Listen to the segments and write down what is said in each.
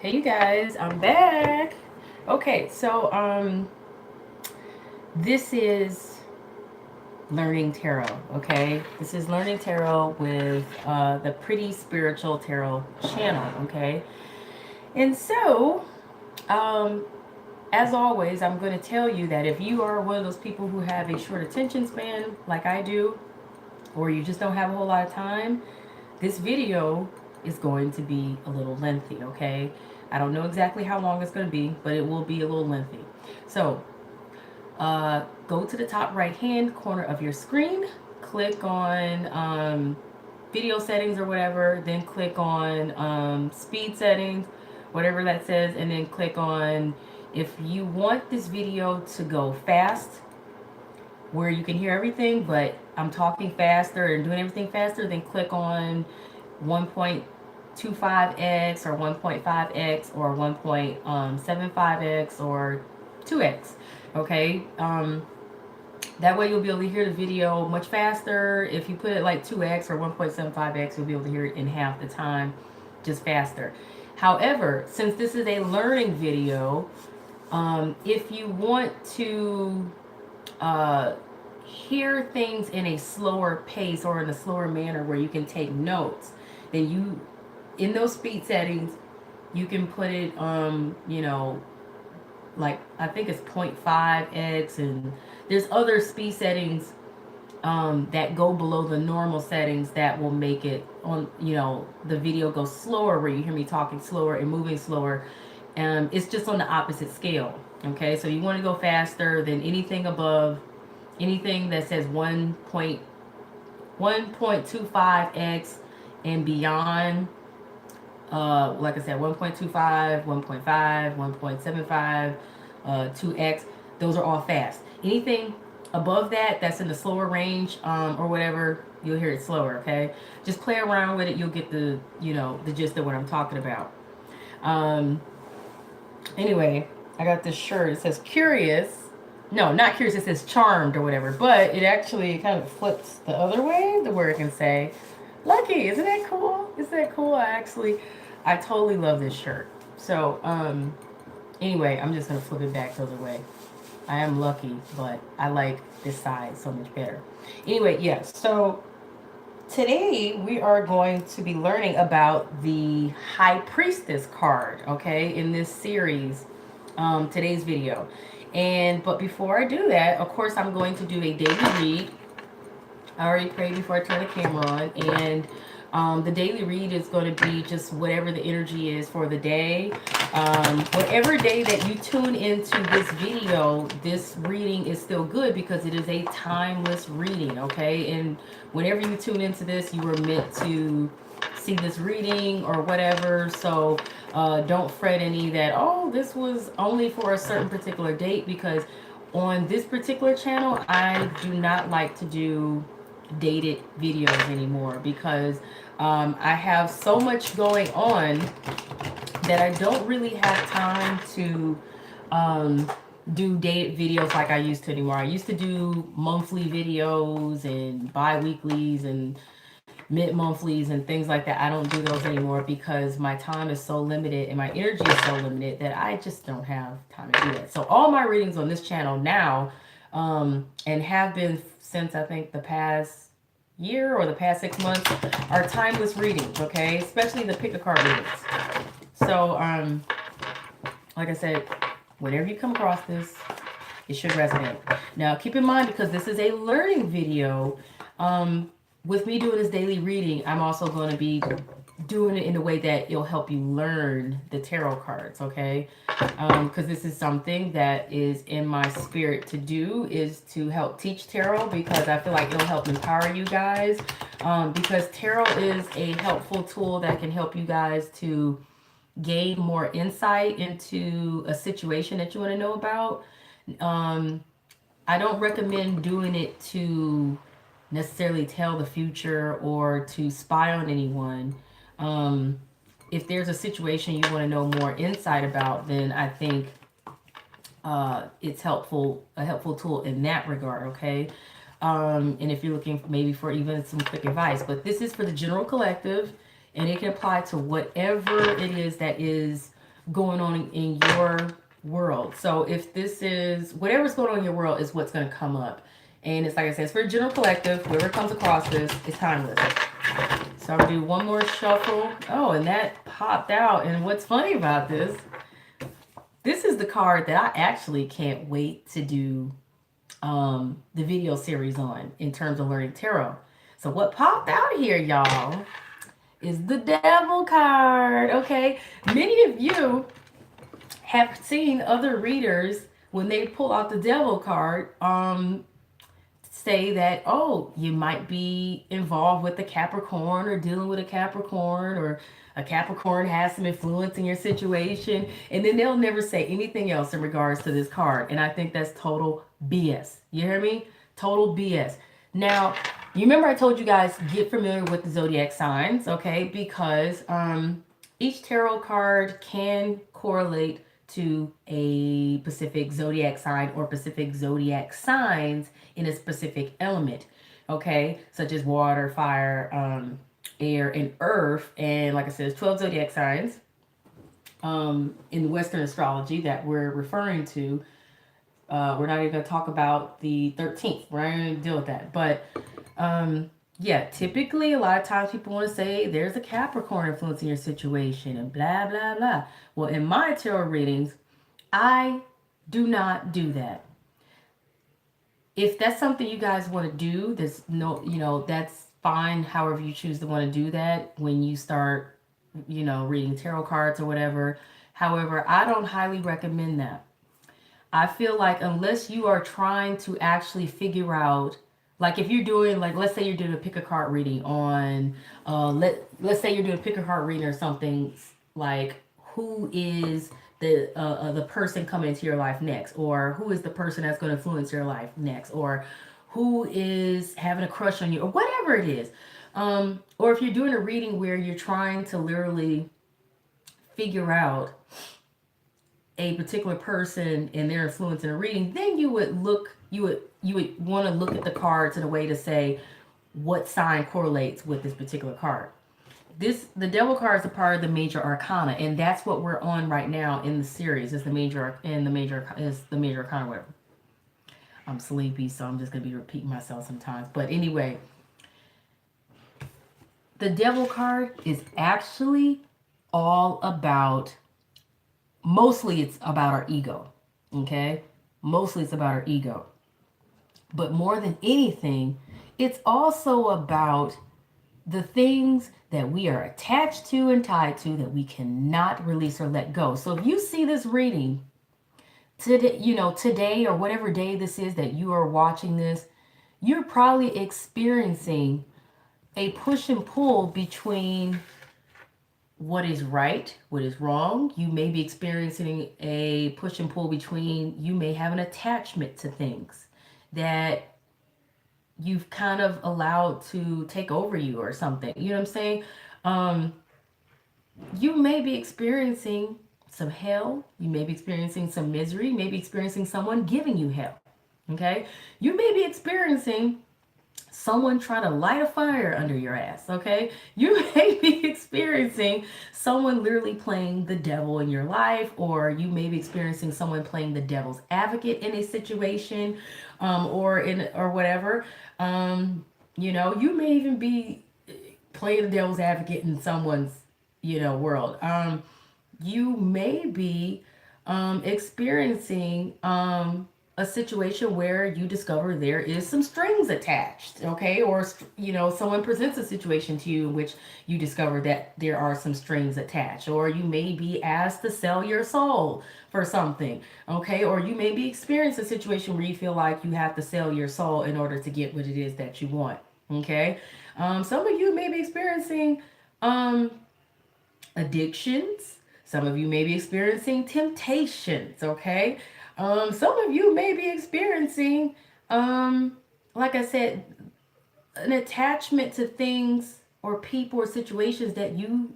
Hey you guys, I'm back. Okay, so this is Learning Tarot, okay? This is Learning Tarot with the Pretty Spiritual Tarot channel, okay? And so, um as always, I'm going to tell you that if you are one of those people who have a short attention span like I do, or you just don't have a whole lot of time, this video is going to be a little lengthy, okay? I don't know exactly how long it's going to be, but it will be a little lengthy. So, go to the top right hand corner of your screen, click on video settings or whatever, then click on speed settings, whatever that says, and then click on if you want this video to go fast, where you can hear everything, but I'm talking faster and doing everything faster, then click on 1.25x or 1.5x or 1.75x or 2x. Okay. That way you'll be able to hear the video much faster. If you put it like 2x or 1.75x, you'll be able to hear it in half the time, just faster. However, since this is a learning video, if you want to hear things in a slower pace or in a slower manner where you can take notes, then you, in those speed settings, you can put it, like I think it's 0.5x, and there's other speed settings that go below the normal settings that will make it on, the video go slower where you hear me talking slower and moving slower. It's just on the opposite scale. Okay, so you want to go faster than anything above, anything that says 1.25x and beyond. Like I said, 1.25, 1.5, 1.75, 2x. Those are all fast. Anything above that, that's in the slower range, or whatever, you'll hear it slower. Okay, just play around with it. You'll get the gist of what I'm talking about. Um, anyway, I got this shirt. It says curious. No, not curious. It says charmed or whatever. But it actually kind of flips the other way, the where it can say lucky. Isn't that cool? Isn't that cool? I totally love this shirt. So, anyway, I'm just gonna flip it back the other way. I am lucky, but I like this side so much better. Anyway, yes. So today we are going to be learning about the High Priestess card, okay, in this series, today's video. But before I do that, of course, I'm going to do a daily read. I already prayed before I turn the camera on, and the daily read is going to be just whatever the energy is for the day. Whatever day that you tune into this video, this reading is still good because it is a timeless reading, okay? And whenever you tune into this, you were meant to see this reading or whatever. So don't fret any that, oh, this was only for a certain particular date, because on this particular channel, I do not like to do dated videos anymore because I have so much going on that I don't really have time to do dated videos like I used to anymore. I used to do monthly videos and bi-weeklies and mid-monthlies and things like that. I don't do those anymore because my time is so limited and my energy is so limited that I just don't have time to do that. So all my readings on this channel now, and have been since I think the past year or the past 6 months, are timeless readings, okay? Especially the pick a card readings. So, like I said, whenever you come across this, it should resonate. Now, keep in mind, because this is a learning video, with me doing this daily reading, I'm also going to be doing it in a way that it'll help you learn the tarot cards, okay? Because this is something that is in my spirit to do, is to help teach tarot, because I feel like it'll help empower you guys. Because tarot is a helpful tool that can help you guys to gain more insight into a situation that you want to know about. I don't recommend doing it to necessarily tell the future or to spy on anyone. If there's a situation you want to know more insight about, then I think it's a helpful tool in that regard, okay? And if you're looking maybe for even some quick advice, but this is for the general collective, and it can apply to whatever it is that is going on in your world. So if this is whatever's going on in your world is what's going to come up. And it's like I said, it's for a general collective. Whoever comes across this is timeless. So I'm gonna do one more shuffle. Oh, and that popped out. And what's funny about this is the card that I actually can't wait to do the video series on in terms of learning tarot. So what popped out here, y'all, is the Devil card. Okay, many of you have seen other readers when they pull out the Devil card, say that, oh, you might be involved with a Capricorn or dealing with a Capricorn, or a Capricorn has some influence in your situation, and then they'll never say anything else in regards to this card. And I think that's total BS. You hear me? Total BS. Now, you remember I told you guys get familiar with the zodiac signs, okay? Because each tarot card can correlate to a specific zodiac sign or specific zodiac signs in a specific element, okay? Such as water, fire, air, and earth. And like I said, it's 12 zodiac signs in Western astrology that we're referring to. We're not even going to talk about the 13th. We're not going to deal with that. But yeah, typically a lot of times people want to say there's a Capricorn influence in your situation and blah, blah, blah. Well, in my tarot readings, I do not do that. If that's something you guys want to do, there's no, that's fine. However you choose to want to do that when you start, reading tarot cards or whatever. However, I don't highly recommend that. I feel like unless you are trying to actually figure out, like if you're doing, like, let's say you're doing a pick a card reading on, let's say you're doing a pick a card reading or something, like who is the person coming into your life next, or who is the person that's going to influence your life next, or who is having a crush on you, or whatever it is. Or if you're doing a reading where you're trying to literally figure out a particular person and their influence in a reading, then you would want to look at the cards in a way to say what sign correlates with this particular card. The Devil card is a part of the major arcana, and that's what we're on right now in the series. Is the major arcana, whatever. I'm sleepy, so I'm just gonna be repeating myself sometimes. But anyway, the Devil card is actually all about, mostly it's about our ego. Okay? Mostly it's about our ego. But more than anything, it's also about the things that we are attached to and tied to that we cannot release or let go. So if you see this reading today, today or whatever day this is that you are watching this, you're probably experiencing a push and pull between what is right, what is wrong. You may be experiencing a push and pull between, you may have an attachment to things that you've kind of allowed to take over you or something. You know what I'm saying? You may be experiencing some hell. You may be experiencing some misery. You may be experiencing someone giving you hell. Okay? You may be experiencing someone trying to light a fire under your ass. Okay? You may be experiencing someone literally playing the devil in your life, or you may be experiencing someone playing the devil's advocate in a situation, or whatever. You may even be playing the devil's advocate in someone's, world. You may be experiencing a situation where you discover there is some strings attached, okay? Or, someone presents a situation to you in which you discover that there are some strings attached. Or you may be asked to sell your soul for something, okay? Or you may be experiencing a situation where you feel like you have to sell your soul in order to get what it is that you want, okay? Some of you may be experiencing addictions. Some of you may be experiencing temptations, okay? Some of you may be experiencing, like I said, an attachment to things or people or situations that you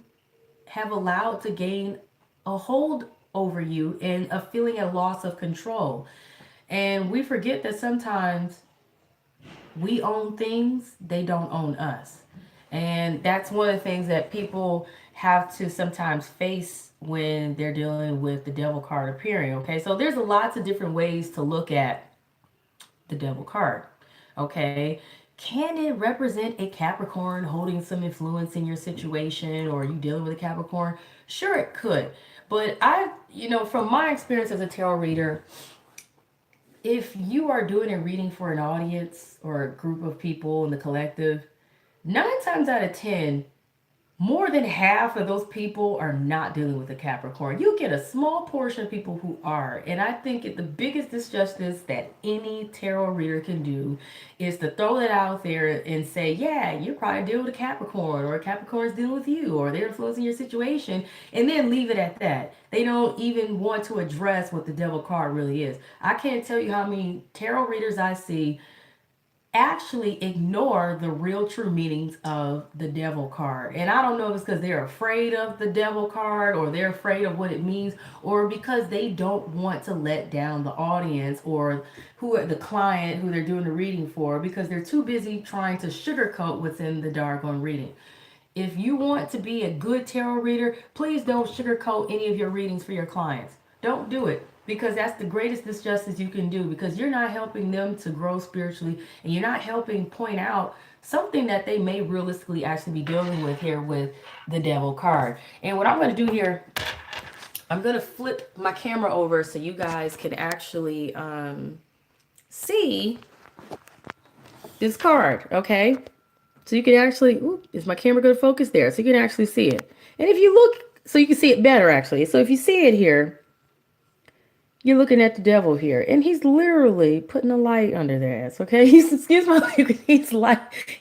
have allowed to gain a hold over you, and a feeling of loss of control. And we forget that sometimes we own things, they don't own us. And that's one of the things that people have to sometimes face when they're dealing with the devil card appearing. Okay, so there's lots of different ways to look at the devil card. Okay, can it represent a Capricorn holding some influence in your situation, or are you dealing with a Capricorn? Sure, it could. But from my experience as a tarot reader, if you are doing a reading for an audience or a group of people in the collective, 9 times out of 10, more than half of those people are not dealing with a Capricorn. You get a small portion of people who are. And I think the biggest disjustice that any tarot reader can do is to throw it out there and say, yeah, you're probably dealing with a Capricorn, or a Capricorn's dealing with you, or they're influencing your situation, and then leave it at that. They don't even want to address what the devil card really is. I can't tell you how many tarot readers I see actually ignore the real true meanings of the devil card. And I don't know if it's because they're afraid of the devil card, or they're afraid of what it means, or because they don't want to let down the audience or the client who they're doing the reading for, because they're too busy trying to sugarcoat what's in the doggone reading. If you want to be a good tarot reader, please don't sugarcoat any of your readings for your clients. Don't do it, because that's the greatest disjustice you can do, because you're not helping them to grow spiritually, and you're not helping point out something that they may realistically actually be dealing with here with the devil card. And what I'm going to do here, I'm going to flip my camera over so you guys can actually see this card, okay? So you can actually, is my camera going to focus there? So you can actually see it. And if you look, so you can see it better actually. So if you see it here, you're looking at the devil here, and he's literally putting a light under their ass. Okay, he's, excuse my language,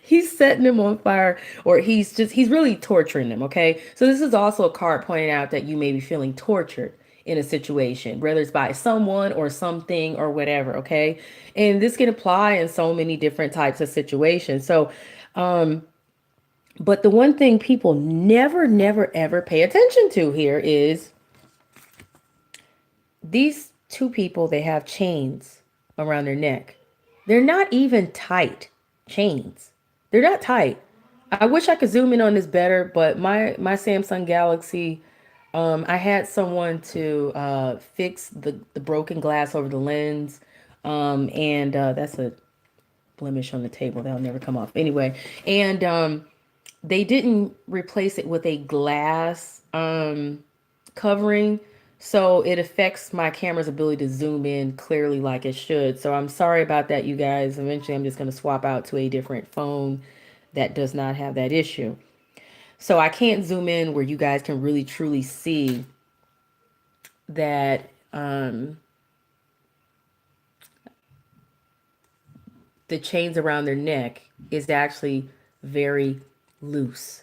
he's setting them on fire, or he's really torturing them. Okay, so this is also a card pointing out that you may be feeling tortured in a situation, whether it's by someone or something or whatever. Okay, and this can apply in so many different types of situations. So, but the one thing people never ever pay attention to here is these two people, they have chains around their neck. They're not even tight chains. They're not tight. I wish I could zoom in on this better, but my Samsung Galaxy, I had someone to fix the broken glass over the lens, and that's a blemish on the table that'll never come off. Anyway, and they didn't replace it with a glass covering, so it affects my camera's ability to zoom in clearly like it should. So I'm sorry about that, you guys. Eventually I'm just going to swap out to a different phone that does not have that issue. So I can't zoom in where you guys can really truly see that the chains around their neck is actually very loose.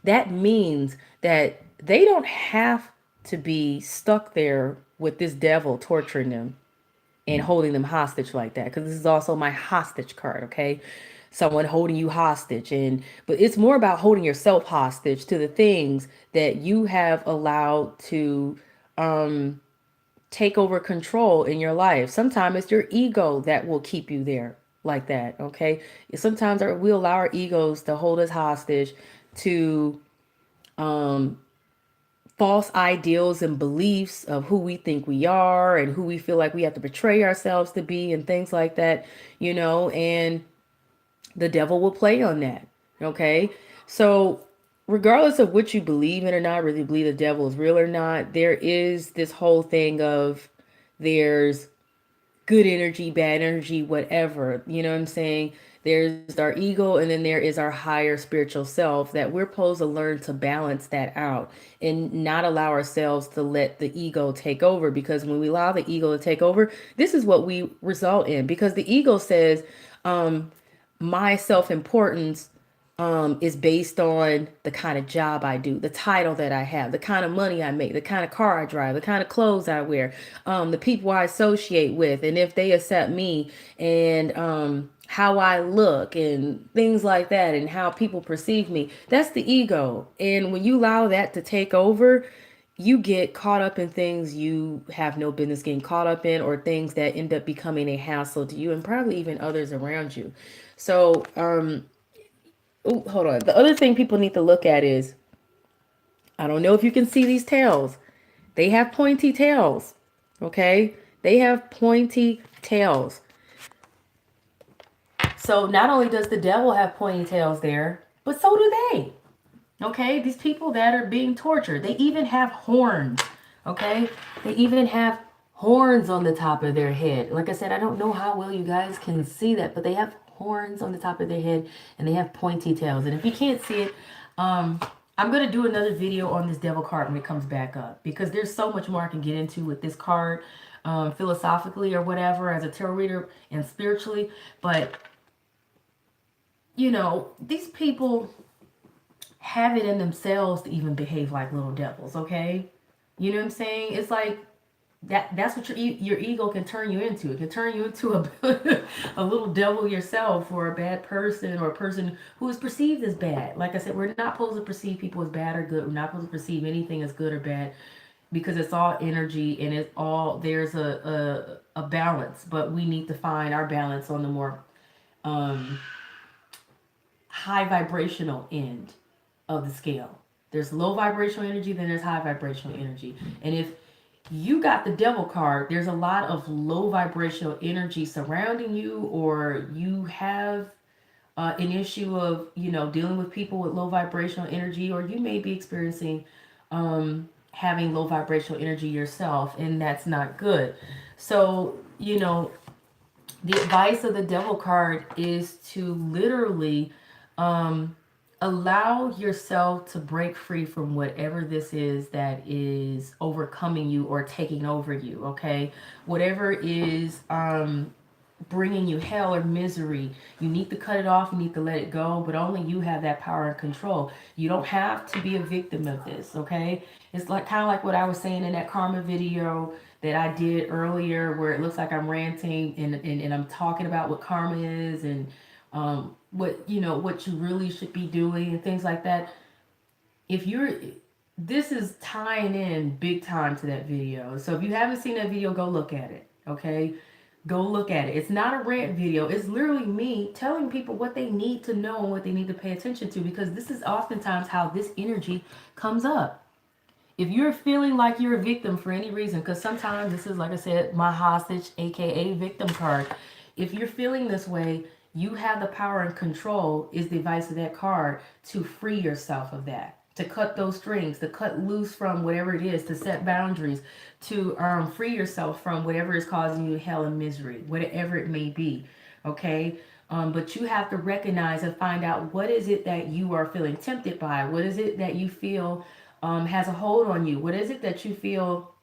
That means that they don't have to be stuck there with this devil torturing them and holding them hostage like that, because this is also my hostage card. Okay, someone holding you hostage, but it's more about holding yourself hostage to the things that you have allowed to take over control in your life. Sometimes it's your ego that will keep you there like that. Okay, sometimes we allow our egos to hold us hostage to false ideals and beliefs of who we think we are and who we feel like we have to portray ourselves to be and things like that, and the devil will play on that. Okay, so regardless of what you believe in or not, really believe the devil is real or not, there is this whole thing of there's good energy, bad energy, whatever, you know what I'm saying? There's our ego, and then there is our higher spiritual self, that we're supposed to learn to balance that out and not allow ourselves to let the ego take over. Because when we allow the ego to take over, this is what we result in. Because the ego says, my self-importance is based on the kind of job I do, the title that I have, the kind of money I make, the kind of car I drive, the kind of clothes I wear, the people I associate with, and if they accept me, and how I look and things like that, and how people perceive me. That's the ego. And when you allow that to take over, you get caught up in things you have no business getting caught up in, or things that end up becoming a hassle to you and probably even others around you. So, hold on. The other thing people need to look at is I don't know if you can see these tails. They have pointy tails. Okay? They have pointy tails. So not only does the devil have pointy tails there, but so do they. Okay? These people that are being tortured, they even have horns. Okay? They even have horns on the top of their head. Like I said, I don't know how well you guys can see that, but they have horns on the top of their head and they have pointy tails. And if you can't see it, I'm going to do another video on this devil card when it comes back up, because there's so much more I can get into with this card, philosophically or whatever, as a tarot reader and spiritually. But, you know, these people have it in themselves to even behave like little devils, okay? You know what I'm saying? It's like that's what your ego can turn you into. It can turn you into a little devil yourself, or a bad person, or a person who is perceived as bad. Like I said, we're not supposed to perceive people as bad or good. We're not supposed to perceive anything as good or bad, because it's all energy, and it's all, there's a balance, but we need to find our balance on the more high vibrational end of the scale. There's low vibrational energy, then there's high vibrational energy. And if you got the devil card, there's a lot of low vibrational energy surrounding you, or you have an issue of, you know, dealing with people with low vibrational energy, or you may be experiencing having low vibrational energy yourself, and that's not good. So, you know, the advice of the devil card is to literally allow yourself to break free from whatever this is that is overcoming you or taking over you. Okay, whatever is bringing you hell or misery, you need to cut it off, you need to let it go, but only you have that power and control. You don't have to be a victim of this. Okay, it's like kind of like what I was saying in that karma video that I did earlier, where it looks like I'm ranting and I'm talking about what karma is, and what, you know, what you really should be doing and things like that. If you're, this is tying in big time to that video. So if you haven't seen that video, go look at it. Okay, go look at it. It's not a rant video. It's literally me telling people what they need to know and what they need to pay attention to, because this is oftentimes how this energy comes up. If you're feeling like you're a victim for any reason, because sometimes this is, like I said, my hostage, aka victim card. If you're feeling this way, you have the power and control, is the advice of that card, to free yourself of that, to cut those strings, to cut loose from whatever it is, to set boundaries, to free yourself from whatever is causing you hell and misery, whatever it may be. Okay. But you have to recognize and find out, what is it that you are feeling tempted by? What is it that you feel has a hold on you? What is it that you feel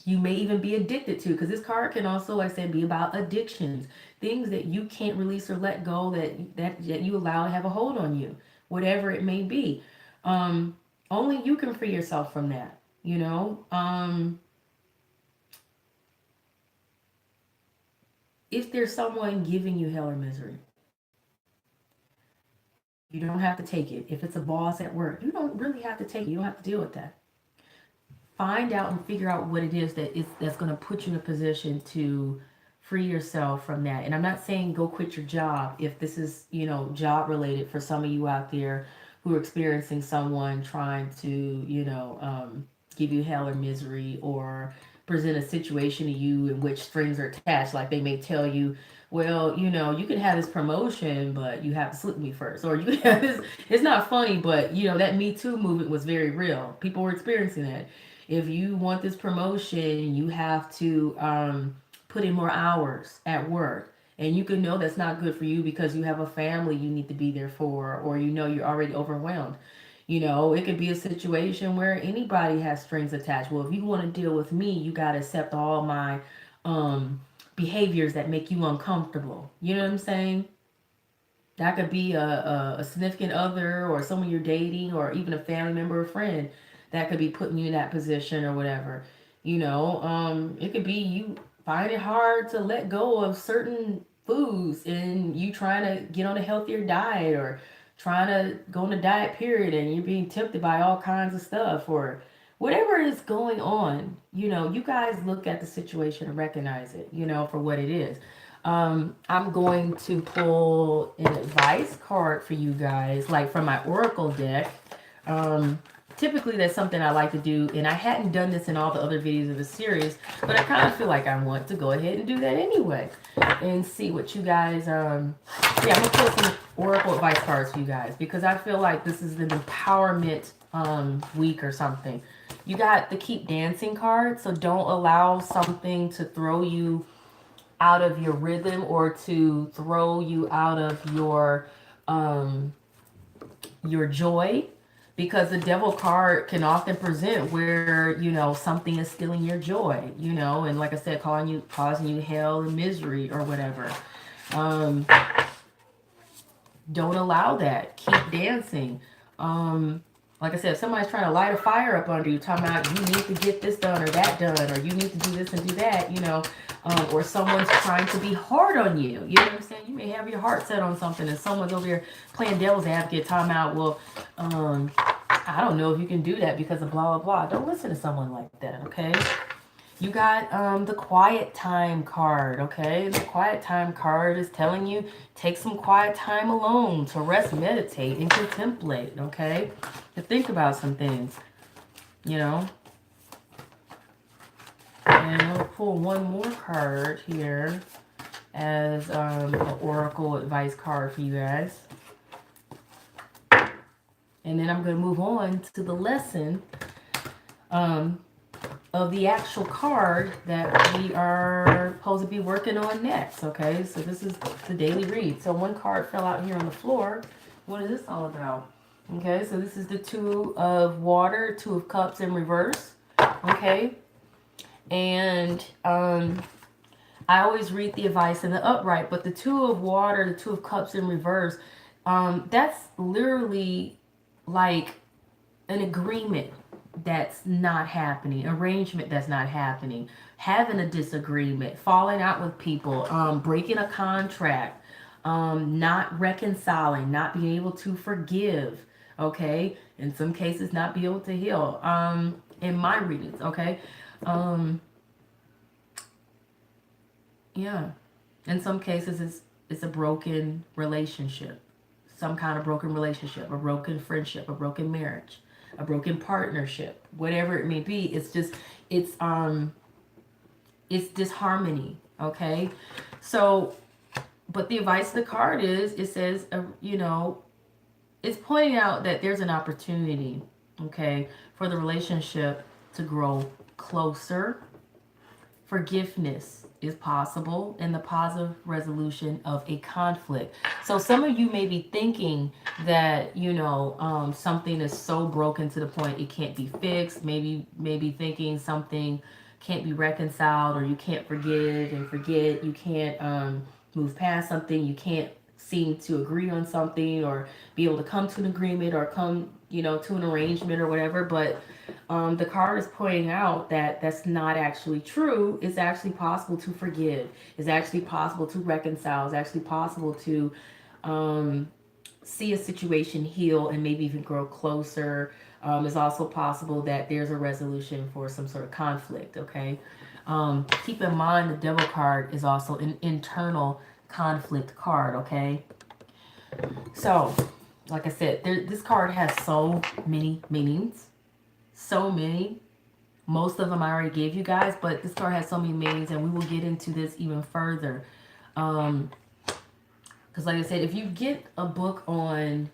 you may even be addicted to? Because this card can also, like I said, be about addictions, things that you can't release or let go, that you allow to have a hold on you, whatever it may be. Only you can free yourself from that. You know, if there's someone giving you hell or misery, you don't have to take it. If it's a boss at work, you don't really have to take it. You don't have to deal with that. Find out and figure out what it is that's going to put you in a position to free yourself from that. And I'm not saying go quit your job if this is, you know, job related for some of you out there who are experiencing someone trying to, you know, give you hell or misery, or present a situation to you in which strings are attached. Like they may tell you, well, you know, you can have this promotion, but you have to sleep with me first. Or you can have this, it's not funny, but, you know, that Me Too movement was very real. People were experiencing that. If you want this promotion, you have to put in more hours at work. And you can know that's not good for you because you have a family you need to be there for, or you know you're already overwhelmed. You know, it could be a situation where anybody has strings attached. Well, if you want to deal with me, you got to accept all my behaviors that make you uncomfortable. You know what I'm saying? That could be a significant other, or someone you're dating, or even a family member or friend that could be putting you in that position or whatever. You know, it could be you find it hard to let go of certain foods, and you trying to get on a healthier diet, or trying to go on a diet period, and you're being tempted by all kinds of stuff, or whatever is going on. You know, you guys look at the situation and recognize it, you know, for what it is. I'm going to pull an advice card for you guys, like from my Oracle deck. typically that's something I like to do, and I hadn't done this in all the other videos of the series, but I kind of feel like I want to go ahead and do that anyway and see what you guys yeah, I'm gonna pull some oracle advice cards for you guys because I feel like this is an empowerment week or something. You got the keep dancing card, so don't allow something to throw you out of your rhythm or to throw you out of your joy, because the devil card can often present where, you know, something is stealing your joy, you know, and like I said, causing you hell and misery or whatever. Don't allow that. Keep dancing. Like I said, if somebody's trying to light a fire up under you, talking about you need to get this done or that done, or you need to do this and do that, you know, or someone's trying to be hard on you. You know what I'm saying? You may have your heart set on something, and someone's over here playing devil's advocate, talking about, well, I don't know if you can do that because of blah, blah, blah. Don't listen to someone like that, okay? You got the quiet time card, okay? The quiet time card is telling you take some quiet time alone to rest, meditate, and contemplate, okay? To think about some things, you know? And I'll pull one more card here as an oracle advice card for you guys. And then I'm going to move on to the lesson of the actual card that we are supposed to be working on next, okay? So this is the daily read. So one card fell out here on the floor. What is this all about? Okay, so this is the Two of Water, Two of Cups in reverse, okay? And I always read the advice in the upright, but the Two of Water, the Two of Cups in reverse, that's literally like an agreement that's not happening, arrangement that's not happening, having a disagreement, falling out with people, breaking a contract, not reconciling, not being able to forgive, okay? In some cases, not be able to heal. In my readings, okay? Yeah. In some cases, it's a broken relationship, some kind of broken relationship, a broken friendship, a broken marriage, a broken partnership, whatever it may be. It's just it's disharmony, okay? So, but the advice of the card is, it says, you know, it's pointing out that there's an opportunity, okay, for the relationship to grow closer. Forgiveness is possible in the positive resolution of a conflict. So some of you may be thinking that, you know, something is so broken to the point it can't be fixed. Maybe thinking something can't be reconciled, or you can't forgive and forget. You can't move past something. You can't seem to agree on something or be able to come to an agreement or come, you know, to an arrangement or whatever. But the card is pointing out that that's not actually true. It's actually possible to forgive. It's actually possible to reconcile. It's actually possible to see a situation heal and maybe even grow closer. It's also possible that there's a resolution for some sort of conflict, okay? Keep in mind the Devil card is also an internal conflict card, okay? So, like I said, this card has so many meanings. So many. Most of them I already gave you guys, but this card has so many meanings, and we will get into this even further. Because like I said, if you get a book on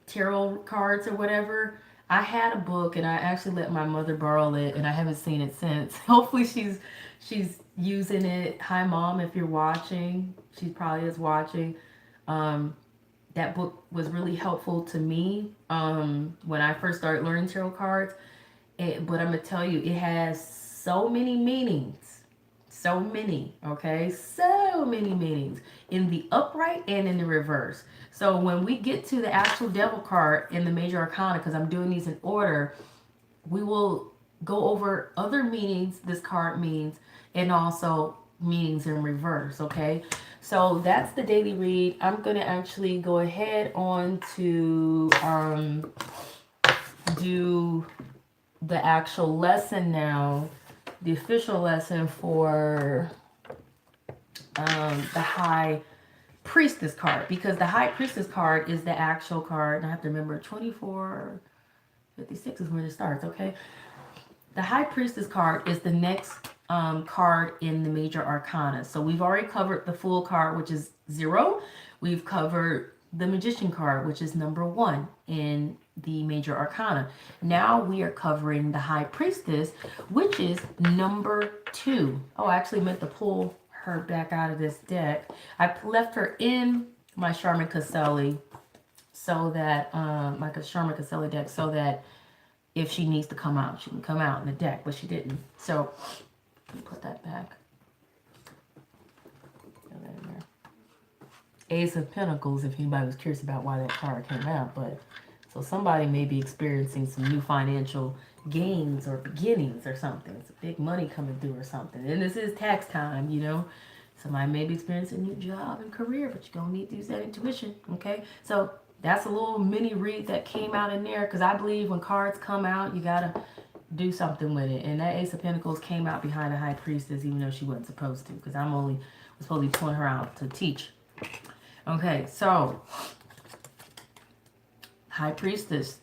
tarot cards or whatever, I had a book and I actually let my mother borrow it, and I haven't seen it since. Hopefully she's using it. Hi mom, if you're watching. She probably is watching. That book was really helpful to me when I first started learning tarot cards. But I'm going to tell you, it has so many meanings. So many, okay? So many meanings in the upright and in the reverse. So when we get to the actual Devil card in the Major Arcana, because I'm doing these in order, we will go over other meanings this card means and also meanings in reverse, okay? So that's the daily read. I'm going to actually go ahead on to do the actual lesson now, the official lesson for the High Priestess card, because the High Priestess card is the actual card, and I have to remember 24, 56 is where it starts, okay? The High Priestess card is the next card in the major arcana. So we've already covered the Fool card, which is 0. We've covered the Magician card, which is number 1 in the major arcana. Now we are covering the High Priestess, which is number 2. Oh, I actually meant to pull her back out of this deck. I left her in my Charmin Caselli so that my Charmin Caselli deck, so that if she needs to come out, she can come out in the deck, but she didn't. So let me put that back. Put that in there. Ace of Pentacles, if anybody was curious about why that card came out. But so somebody may be experiencing some new financial gains or beginnings or something. It's a big money coming through or something. And this is tax time, you know. Somebody may be experiencing a new job and career, but you're going to need to use that intuition, okay? So that's a little mini read that came out in there, because I believe when cards come out, you got to do something with it. And that Ace of Pentacles came out behind the High Priestess, even though she wasn't supposed to, because I'm only supposed to be pulling her out to teach. Okay, so High Priestess,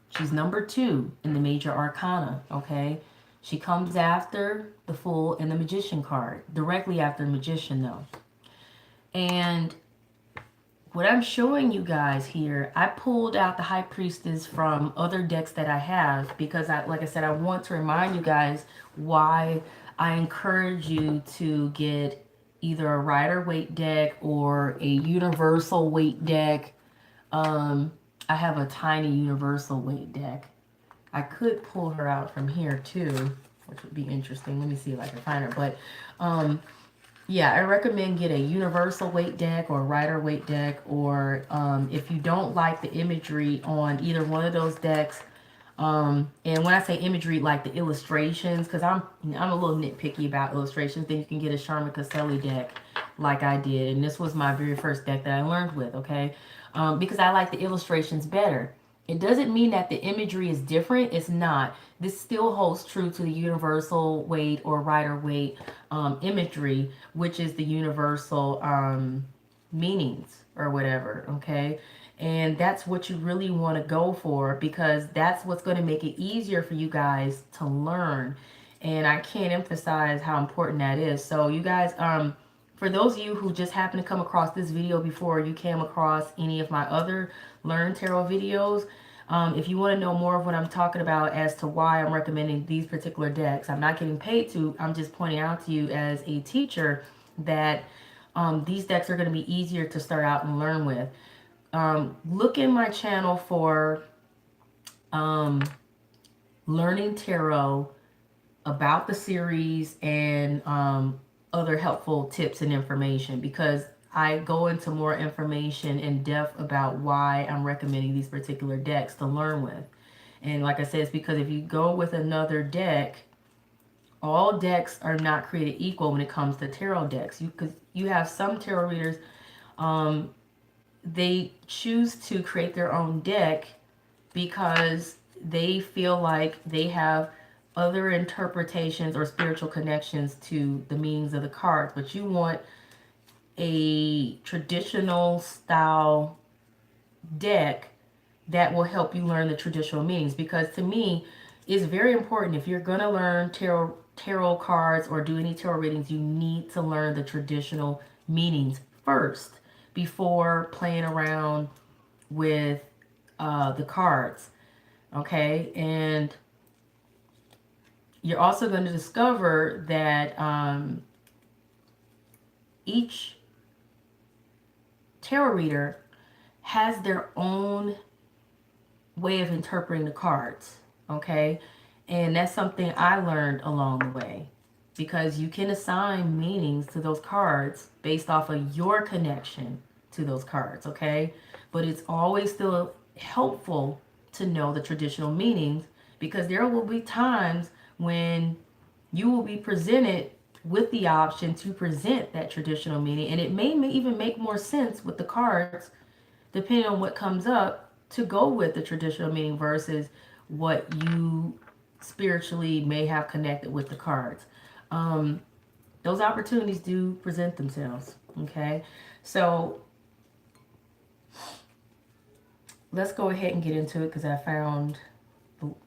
she's number 2 in the major arcana, okay? She comes after the Fool and the Magician card, directly after the Magician, though. And what I'm showing you guys here, I pulled out the High Priestess from other decks that I have because, like I said, I want to remind you guys why I encourage you to get either a Rider-Waite deck or a Universal Weight deck. I have a tiny Universal Weight deck. I could pull her out from here too, which would be interesting. Let me see if I can find her. But yeah, I recommend get a Universal Weight deck or Rider-Waite deck, or if you don't like the imagery on either one of those decks, and when I say imagery, like the illustrations, because I'm a little nitpicky about illustrations, then you can get a Charmin Caselli deck like I did, and this was my very first deck that I learned with, okay, because I like the illustrations better. It doesn't mean that the imagery is different. It's not. This still holds true to the Universal Weight or Rider-Waite imagery, which is the universal meanings or whatever, okay? And that's what you really want to go for, because that's what's going to make it easier for you guys to learn. And I can't emphasize how important that is. So you guys, for those of you who just happen to come across this video before you came across any of my other Learn Tarot videos, if you want to know more of what I'm talking about as to why I'm recommending these particular decks, I'm not getting paid to, I'm just pointing out to you as a teacher that these decks are going to be easier to start out and learn with. Look in my channel for Learning Tarot, about the series, and other helpful tips and information, because I go into more information in depth about why I'm recommending these particular decks to learn with. And like I said, it's because if you go with another deck, all decks are not created equal when it comes to tarot decks. Because you have some tarot readers, they choose to create their own deck because they feel like they have other interpretations or spiritual connections to the meanings of the cards. But you want a traditional style deck that will help you learn the traditional meanings, because to me it's very important, if you're going to learn tarot cards or do any tarot readings, you need to learn the traditional meanings first before playing around with the cards, okay? And you're also going to discover that each tarot reader has their own way of interpreting the cards, okay? And that's something I learned along the way, because you can assign meanings to those cards based off of your connection to those cards, okay? But it's always still helpful to know the traditional meanings, because there will be times when you will be presented with the option to present that traditional meaning, and it may even make more sense with the cards, depending on what comes up, to go with the traditional meaning versus what you spiritually may have connected with the cards. Those opportunities do present themselves, okay? So let's go ahead and get into it, because I found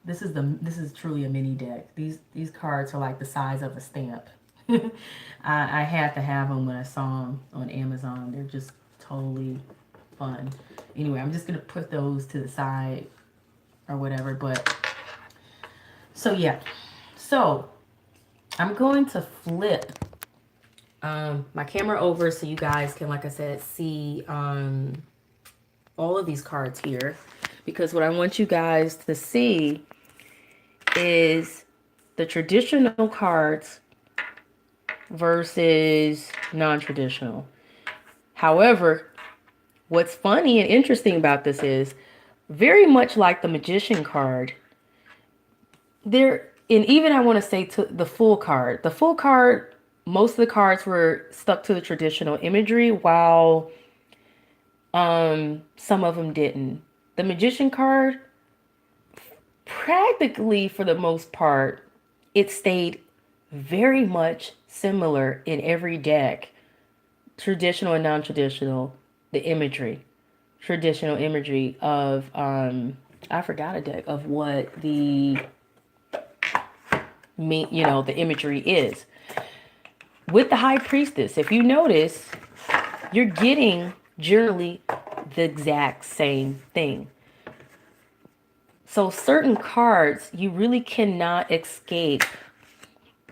this is truly a mini deck. These cards are like the size of a stamp. I had to have them when I saw them on Amazon. They're just totally fun. Anyway, I'm just gonna put those to the side or whatever. But so yeah, so I'm going to flip my camera over so you guys can, like I said, see all of these cards here, because what I want you guys to see is the traditional cards versus non-traditional. However, what's funny and interesting about this is, very much like the magician card, there, and even I want to say to the full card. The full card, most of the cards were stuck to the traditional imagery, while some of them didn't. The magician card, practically for the most part, it stayed very much similar in every deck, traditional and non-traditional. The imagery, traditional imagery of I forgot a deck of what the the imagery is. With the High Priestess, if you notice, you're getting generally the exact same thing. So certain cards, you really cannot escape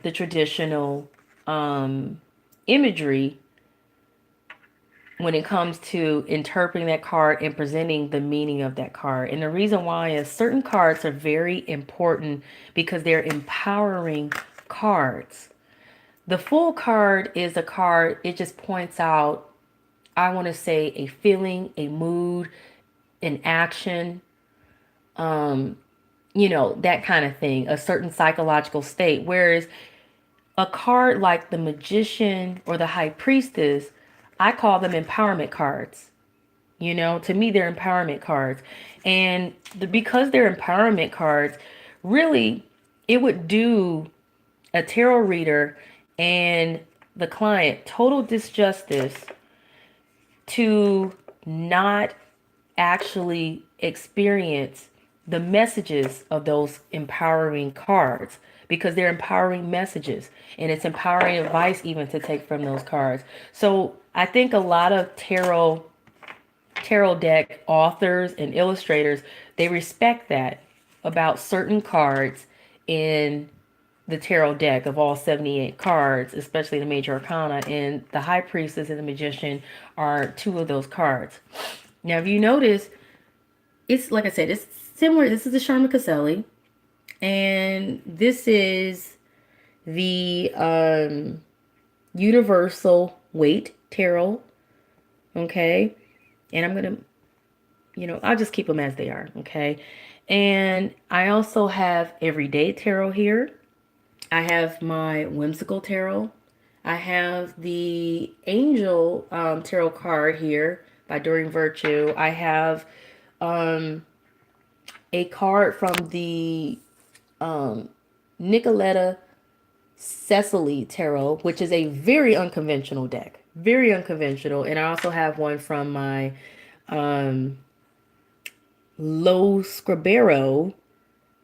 the traditional imagery when it comes to interpreting that card and presenting the meaning of that card. And the reason why is certain cards are very important because they're empowering cards. The full card is a card, it just points out, I want to say, a feeling, a mood, an action, that kind of thing, a certain psychological state. Whereas a card like the Magician or the High Priestess, I call them empowerment cards. To me, they're empowerment cards. And because they're empowerment cards, really, it would do a tarot reader and the client total disjustice to not actually experience the messages of those empowering cards, because they're empowering messages and it's empowering advice even to take from those cards. So I think a lot of tarot deck authors and illustrators, they respect that about certain cards in the tarot deck of all 78 cards, especially the major arcana, and the High Priestess and the Magician are two of those cards. Now, if you notice, it's like I said, it's similar. This is the Sharma Caselli, and this is the Universal Weight Tarot. Okay, and I'm gonna, I'll just keep them as they are. Okay, and I also have Everyday Tarot here. I have my Whimsical Tarot. I have the Angel Tarot card here by Doreen Virtue. I have a card from the Nicoletta Cecily Tarot, which is a very unconventional deck. Very unconventional. And I also have one from my Lo Scribero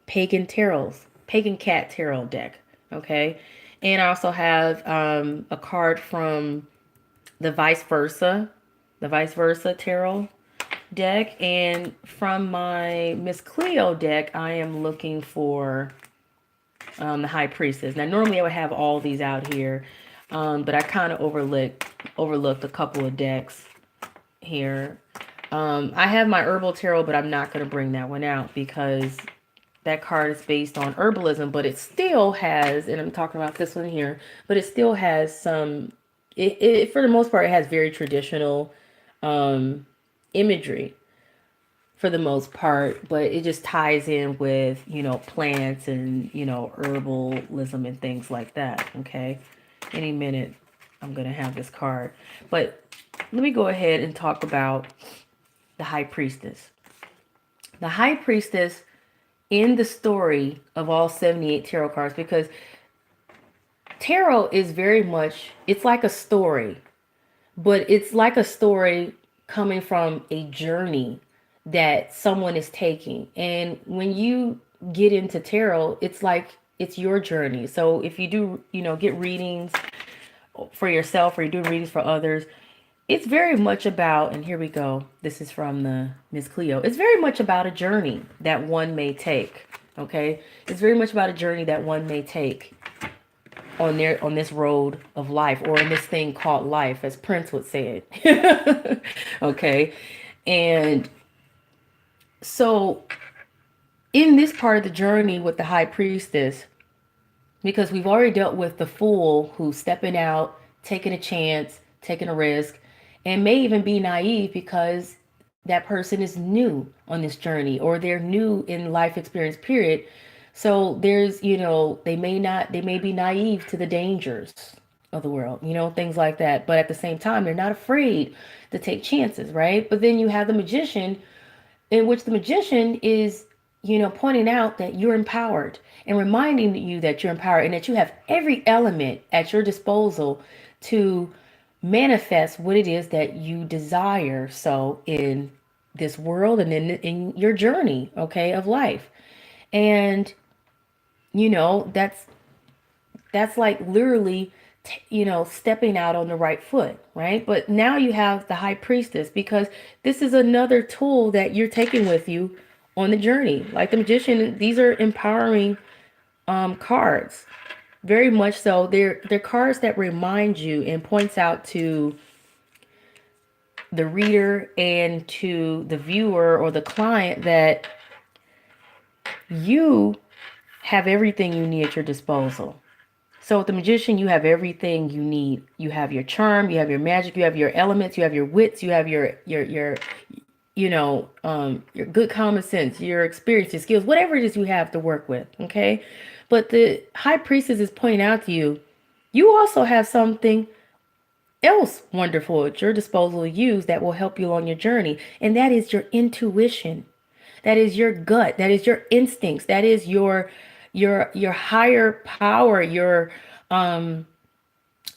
Pagan Cat Tarot deck. Okay. And I also have a card from the Vice Versa Tarot deck. And from my Miss Cleo deck, I am looking for the High Priestess. Now, normally I would have all these out here, but I kind of overlooked a couple of decks here. I have my Herbal Tarot, but I'm not going to bring that one out because that card is based on herbalism, but it still has, and I'm talking about this one here, but it still has some, it for the most part, it has very traditional imagery for the most part, but it just ties in with, plants and, herbalism and things like that. Okay. Any minute I'm going to have this card, but let me go ahead and talk about the High Priestess. The High Priestess in the story of all 78 tarot cards, because tarot is very much, it's like a story, but it's like a story coming from a journey that someone is taking. And when you get into tarot, it's like it's your journey. So if you do, get readings for yourself or you're doing readings for others, it's very much about, and here we go. This is from the Miss Cleo. It's very much about a journey that one may take. Okay, it's very much about a journey that one may take on this road of life, or in this thing called life, as Prince would say it. Okay, and so in this part of the journey with the High Priestess, because we've already dealt with the fool who's stepping out, taking a chance, taking a risk, and may even be naive because that person is new on this journey, or they're new in life experience period. So there's, they may be naive to the dangers of the world, things like that. But at the same time, they're not afraid to take chances, right? But then you have the magician, in which the magician is, pointing out that you're empowered and reminding you that you're empowered and that you have every element at your disposal to manifest what it is that you desire. So in this world and in your journey, okay, of life. And, that's like literally, stepping out on the right foot, right? But now you have the High Priestess, because this is another tool that you're taking with you on the journey. Like the magician, these are empowering cards, very much so. They're cards that remind you and points out to the reader and to the viewer or the client that you have everything you need at your disposal. So with the magician, you have everything you need. You have your charm, you have your magic, you have your elements, you have your wits, you have your good common sense, your experience, your skills, whatever it is you have to work with. Okay. But the High Priestess is pointing out to you, you also have something else wonderful at your disposal to use that will help you along your journey. And that is your intuition. That is your gut. That is your instincts. That is your higher power, um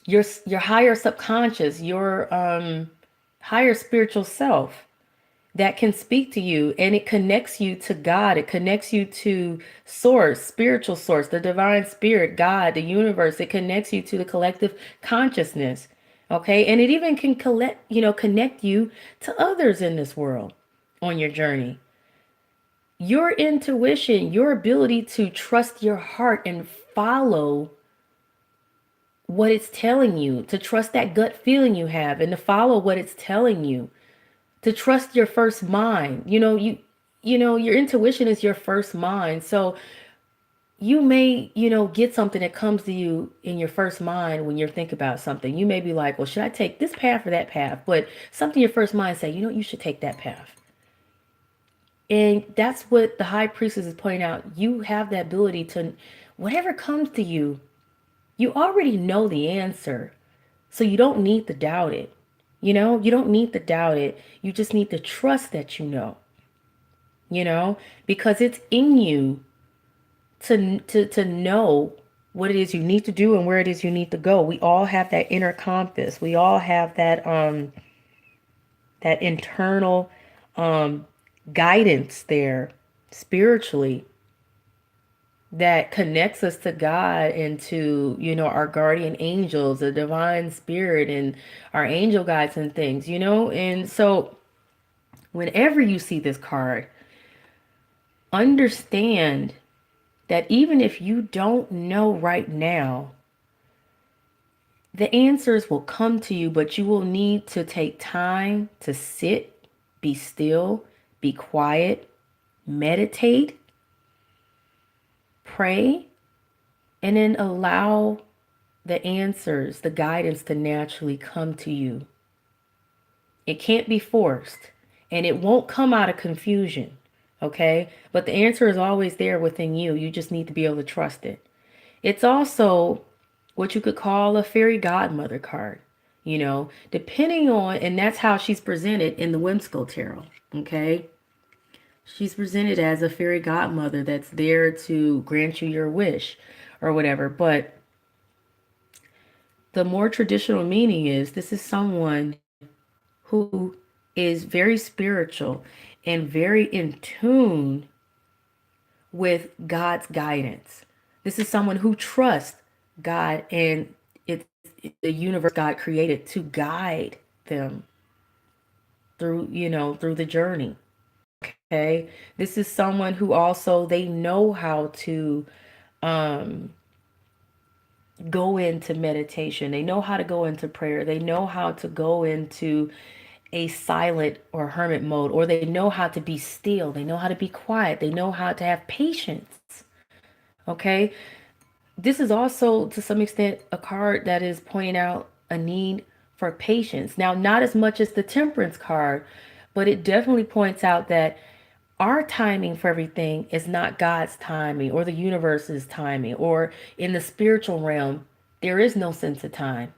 your higher subconscious, your higher spiritual self that can speak to you, and it connects you to God. It connects you to source, spiritual source, the divine spirit, God, the universe. It connects you to the collective consciousness. Okay. And it even can connect you to others in this world on your journey. Your intuition, your ability to trust your heart and follow what it's telling you, to trust that gut feeling you have and to follow what it's telling you, to trust your first mind. Your intuition is your first mind. So you may, get something that comes to you in your first mind when you're thinking about something. You may be like, well, should I take this path or that path? But something in your first mind say, you should take that path. And that's what the High Priestess is pointing out. You have the ability to, whatever comes to you, you already know the answer. So you don't need to doubt it. You don't need to doubt it. You just need to trust that you know, because it's in you to know what it is you need to do and where it is you need to go. We all have that inner compass. We all have that internal guidance there spiritually that connects us to God and to, our guardian angels, the divine spirit, and our angel guides and things. And so whenever you see this card, understand that even if you don't know right now, the answers will come to you, but you will need to take time to sit, be still, be quiet, meditate, pray, and then allow the answers, the guidance to naturally come to you. It can't be forced, and it won't come out of confusion, okay? But the answer is always there within you. You just need to be able to trust it. It's also what you could call a fairy godmother card, depending on, and that's how she's presented in the Whimsical Tarot, okay? She's presented as a fairy godmother that's there to grant you your wish or whatever. But the more traditional meaning is this is someone who is very spiritual and very in tune with God's guidance. This is someone who trusts God, and it's the universe God created to guide them through, through the journey. Okay. This is someone who also, they know how to um go into meditation. They know how to go into prayer. They know how to go into a silent or hermit mode, or they know how to be still. They know how to be quiet. They know how to have patience. Okay. This is also, to some extent, a card that is pointing out a need for patience. Now, not as much as the Temperance card, but it definitely points out that our timing for everything is not God's timing or the universe's timing, or in the spiritual realm, there is no sense of time.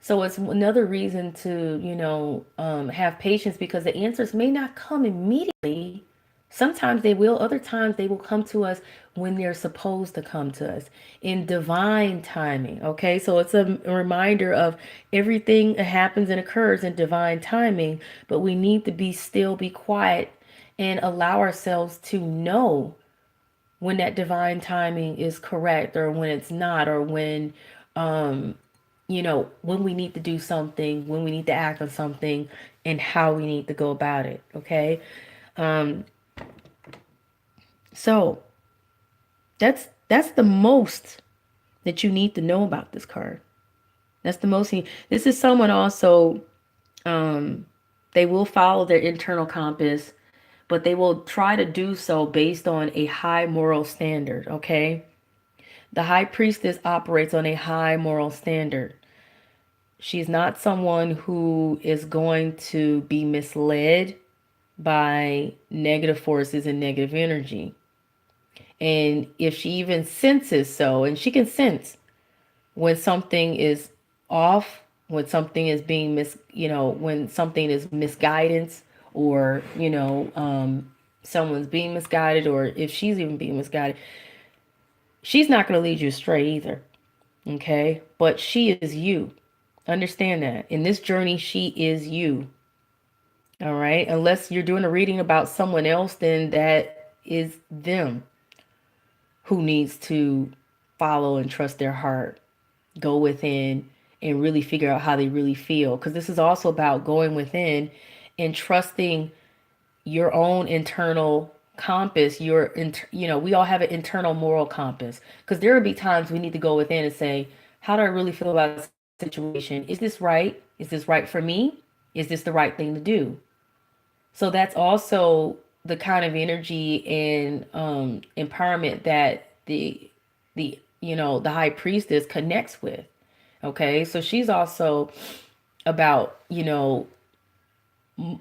So it's another reason to, have patience, because the answers may not come immediately. Sometimes they will, other times they will come to us when they're supposed to come to us in divine timing. Okay, so it's a reminder of everything that happens and occurs in divine timing, but we need to be still, be quiet, and allow ourselves to know when that divine timing is correct or when it's not, or when when we need to do something, when we need to act on something, and how we need to go about it. Okay. Um, so that's the most that you need to know about this card. That's the most. This is someone also. Um, they will follow their internal compass, but they will try to do so based on a high moral standard. Okay. The high priestess operates on a high moral standard. She's not someone who is going to be misled by negative forces and negative energy. And if she even senses so, and she can sense when something is off, when something is being when something is misguidance, or, someone's being misguided, or if she's even being misguided, she's not going to lead you astray either. Okay. But she is you. Understand that. In this journey, she is you. All right. Unless you're doing a reading about someone else, then that is them who needs to follow and trust their heart, go within, and really figure out how they really feel. Because this is also about going within and trusting your own internal compass. We all have an internal moral compass. Because there will be times we need to go within and say, how do I really feel about the situation? Is this right? Is this right for me? Is this the right thing to do? So that's also the kind of energy and empowerment that the high priestess connects with. Okay, so she's also about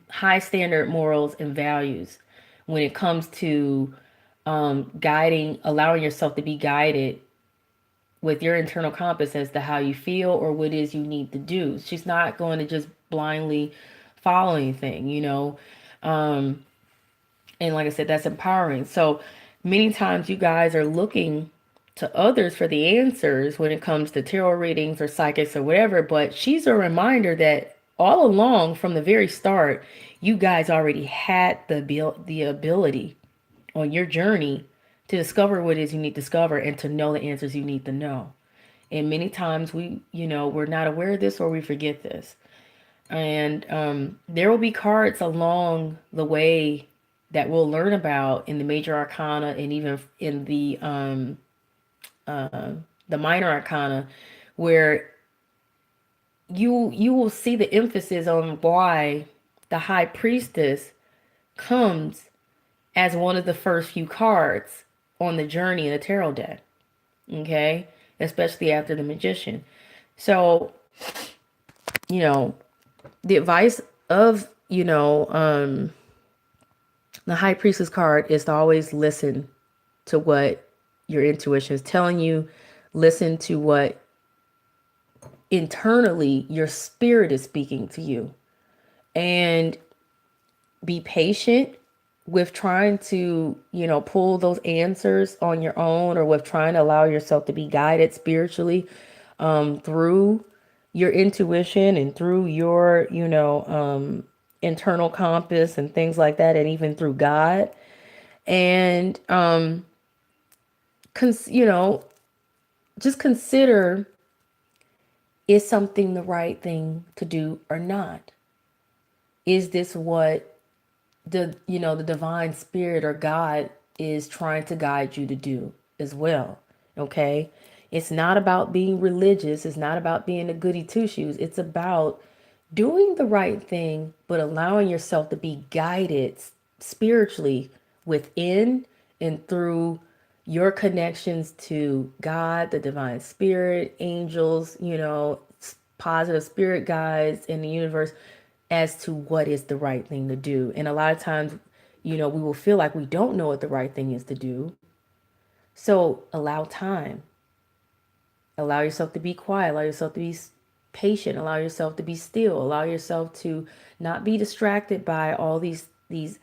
high standard morals and values when it comes to guiding, allowing yourself to be guided with your internal compass as to how you feel or what it is you need to do. She's not going to just blindly follow anything. Um, and like I said, that's empowering. So many times you guys are looking to others for the answers when it comes to tarot readings or psychics or whatever, but she's a reminder that all along from the very start, you guys already had the ability on your journey to discover what it is you need to discover and to know the answers you need to know. And many times we're not aware of this, or we forget this. And there will be cards along the way that we'll learn about in the major arcana, and even in the minor arcana, where you will see the emphasis on why the high priestess comes as one of the first few cards on the journey in the tarot deck. Okay, especially after the magician. So you know the advice of the high priestess card is to always listen to what your intuition is telling you. Listen to what internally your spirit is speaking to you, and be patient with trying to pull those answers on your own, or with trying to allow yourself to be guided spiritually through your intuition and through your internal compass and things like that, and even through God. And you know, just consider, is something the right thing to do or not? Is this what the divine spirit or God is trying to guide you to do as well? Okay? It's not about being religious, it's not about being a goody two shoes. It's about doing the right thing, but allowing yourself to be guided spiritually within and through your connections to God, the divine spirit, angels, positive spirit guides in the universe, as to what is the right thing to do. And a lot of times, we will feel like we don't know what the right thing is to do. So allow time. Allow yourself to be quiet. Allow yourself to be patient. Allow yourself to be still. Allow yourself to not be distracted by all these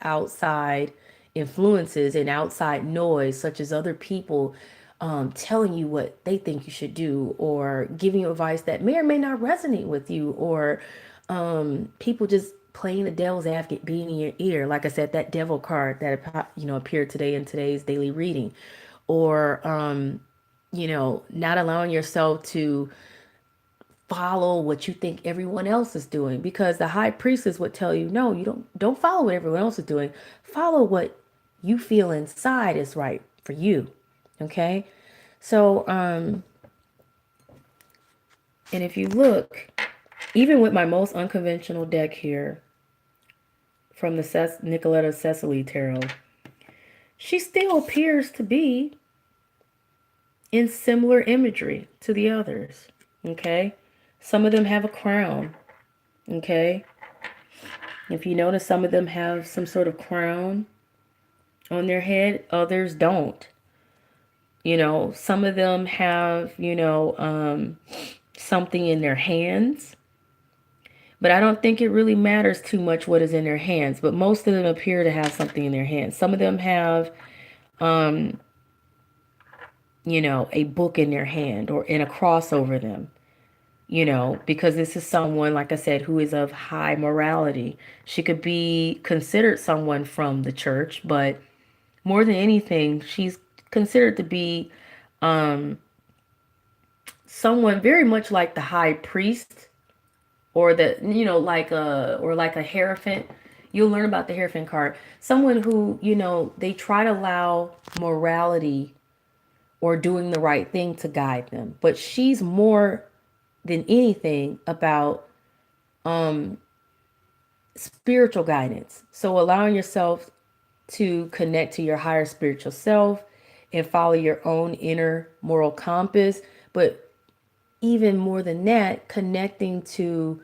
outside influences and outside noise, such as other people telling you what they think you should do, or giving you advice that may or may not resonate with you, or people just playing the devil's advocate, being in your ear. Like I said, that devil card that appeared today in today's daily reading, or not allowing yourself to follow what you think everyone else is doing, because the high priestess would tell you, no, you don't follow what everyone else is doing. Follow what you feel inside is right for you. Okay? So and if you look, even with my most unconventional deck here from the Nicoletta Cecily Tarot, she still appears to be in similar imagery to the others. Okay? Some of them have a crown. Okay? If you notice, some of them have some sort of crown on their head, others don't. Some of them have, something in their hands. But I don't think it really matters too much what is in their hands. But most of them appear to have something in their hands. Some of them have, a book in their hand or in a cross over them. Because this is someone, like I said, who is of high morality. She could be considered someone from the church, but more than anything, she's considered to be someone very much like the high priest, or like a hierophant. You'll learn about the hierophant card. Someone who, they try to allow morality or doing the right thing to guide them. But she's more than anything about spiritual guidance. So allowing yourself to connect to your higher spiritual self and follow your own inner moral compass, but even more than that, connecting to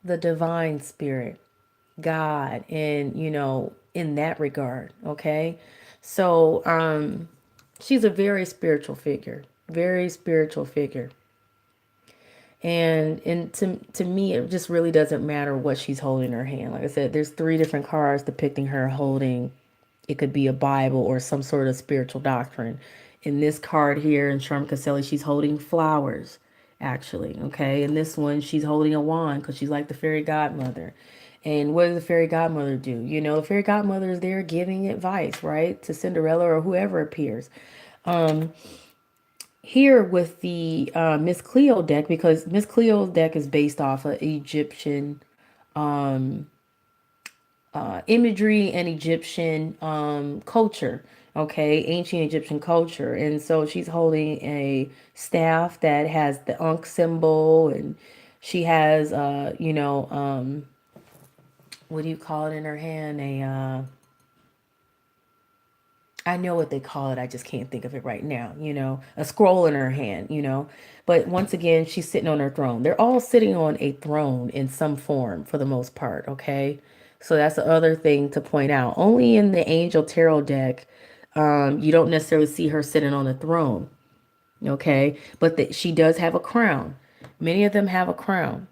the divine spirit, God, and in that regard. Okay, so she's a very spiritual figure, very spiritual figure. And to me, it just really doesn't matter what she's holding in her hand. Like I said, there's 3 different cards depicting her holding. It could be a Bible or some sort of spiritual doctrine. In this card here in Sherm Caselli, she's holding flowers, actually. Okay, and this one, she's holding a wand because she's like the fairy godmother. And what does the fairy godmother do? The fairy godmother is there giving advice, right, to Cinderella or whoever appears. Here with the Miss Cleo deck, because Miss Cleo's deck is based off of Egyptian imagery and Egyptian culture, okay, ancient Egyptian culture. And so she's holding a staff that has the Ankh symbol, and she has, what do you call it in her hand? I know what they call it. I just can't think of it right now. A scroll in her hand, But once again, she's sitting on her throne. They're all sitting on a throne in some form for the most part, okay? So that's the other thing to point out. Only in the Angel Tarot deck, you don't necessarily see her sitting on a throne, okay? But she does have a crown. Many of them have a crown.